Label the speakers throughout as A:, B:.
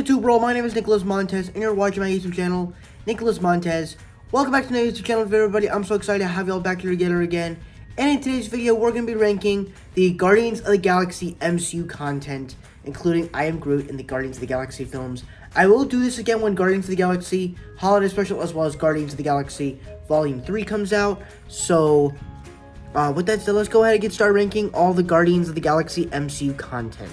A: YouTube world? My name is Nicholas Montez, and you're watching my YouTube channel, Nicholas Montez. Welcome back to my YouTube channel, everybody. I'm so excited to have y'all back here together again. And in today's video, we're going to be ranking the Guardians of the Galaxy MCU content, including I Am Groot in the Guardians of the Galaxy films. I will do this again when Guardians of the Galaxy Holiday Special, as well as Guardians of the Galaxy Volume 3 comes out. So, with that said, let's go ahead and get started ranking all the Guardians of the Galaxy MCU content.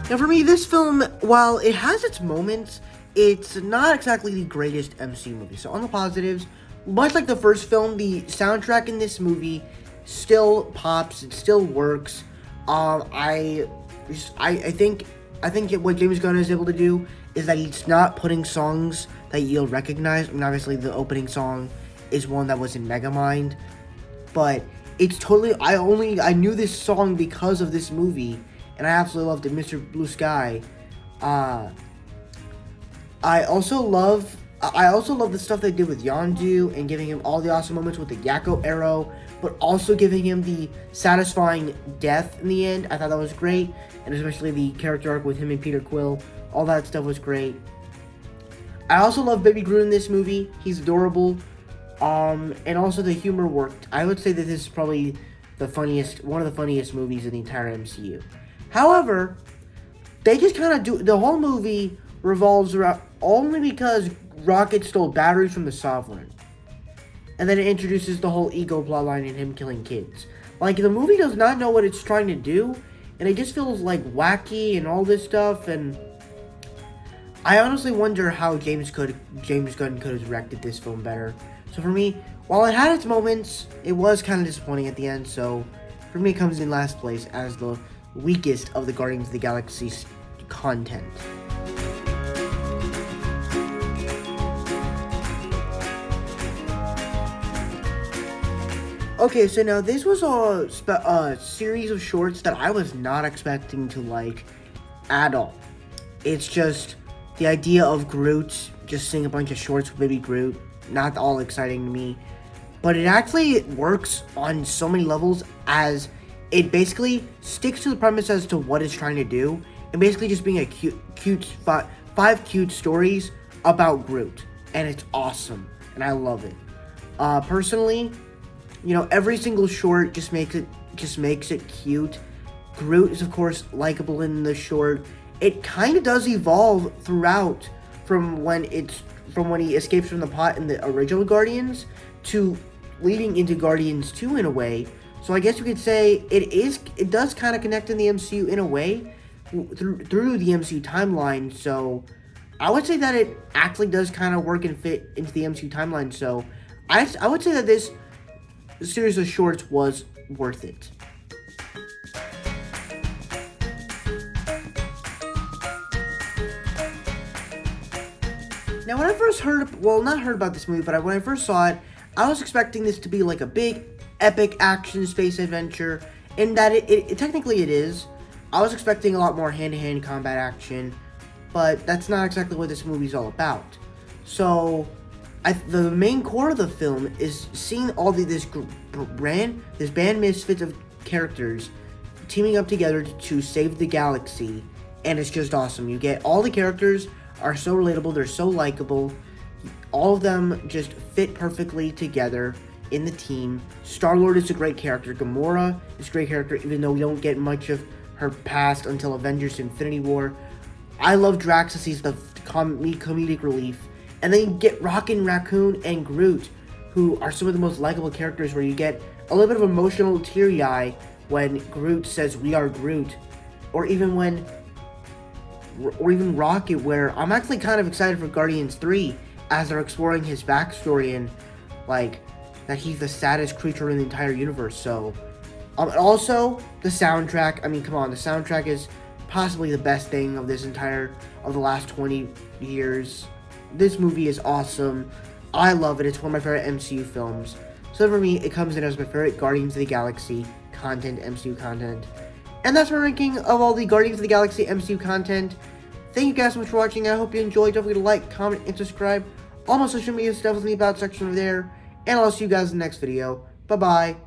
A: Now for me, this film, while it has its moments, it's not exactly the greatest MCU movie. So on the positives, much like the first film, the soundtrack in this movie still pops, it still works. I think what James Gunn is able to do is that he's not putting songs that you'll recognize. I mean, obviously the opening song is one that was in Megamind, but it's totally, I knew this song because of this movie, and I absolutely loved it. Mr. Blue Sky. I also love the stuff they did with Yondu and giving him all the awesome moments with the Yakko arrow, but also giving him the satisfying death in the end. I thought that was great, and especially the character arc with him and Peter Quill. All that stuff was great. I also love Baby Groot in this movie. He's adorable. And also the humor worked. I would say that this is probably one of the funniest movies in the entire MCU. However, they just kind of do, the whole movie revolves around only because Rocket stole batteries from the Sovereign. And then it introduces the whole ego plotline and him killing kids. Like, the movie does not know what it's trying to do, and it just feels like wacky and all this stuff, and I honestly wonder how James Gunn could have directed this film better. So for me, while it had its moments, it was kind of disappointing at the end, so for me it comes in last place as the weakest of the Guardians of the Galaxy content. Okay, so now this was a series of shorts that I was not expecting to like at all. It's just the idea of Groot, just seeing a bunch of shorts with Baby Groot, not all exciting to me. But it actually works on so many levels, as it basically sticks to the premise as to what it's trying to do, and basically just being a five cute stories about Groot, and it's awesome, and I love it. Personally, you know, every single short just makes it cute. Groot is of course likable in the short. It kind of does evolve throughout from when he escapes from the pot in the original Guardians to leading into Guardians 2 in a way. So I guess you could say it does kind of connect in the MCU in a way through the MCU timeline. So I would say that it actually does kind of work and fit into the MCU timeline. So I would say that this series of shorts was worth it. Now when I first not heard about this movie, but when I first saw it, I was expecting this to be like a big epic action space adventure, and that it technically it is. I was expecting a lot more hand-to-hand combat action, but that's not exactly what this movie's all about. So the main core of the film is seeing all this band misfits of characters teaming up together to save the galaxy, and it's just awesome. You get all the characters are so relatable, they're so likable, all of them just fit perfectly together in the team. Star-Lord is a great character, Gamora is a great character, even though we don't get much of her past until Avengers Infinity War. I love Drax as he's the comedic relief. And then you get Rocket Raccoon and Groot, who are some of the most likable characters, where you get a little bit of emotional teary-eye when Groot says, "We are Groot," or even Rocket, where I'm actually kind of excited for Guardians 3, as they're exploring his backstory and, like, that he's the saddest creature in the entire universe. So, also, the soundtrack, I mean, come on, the soundtrack is possibly the best thing of the last 20 years. This movie is awesome. I love it. It's one of my favorite MCU films. So for me, it comes in as my favorite Guardians of the Galaxy content, MCU content. And that's my ranking of all the Guardians of the Galaxy MCU content. Thank you guys so much for watching. I hope you enjoyed. Don't forget to like, comment, and subscribe. All my social media stuff is in the About section over there. And I'll see you guys in the next video. Bye-bye.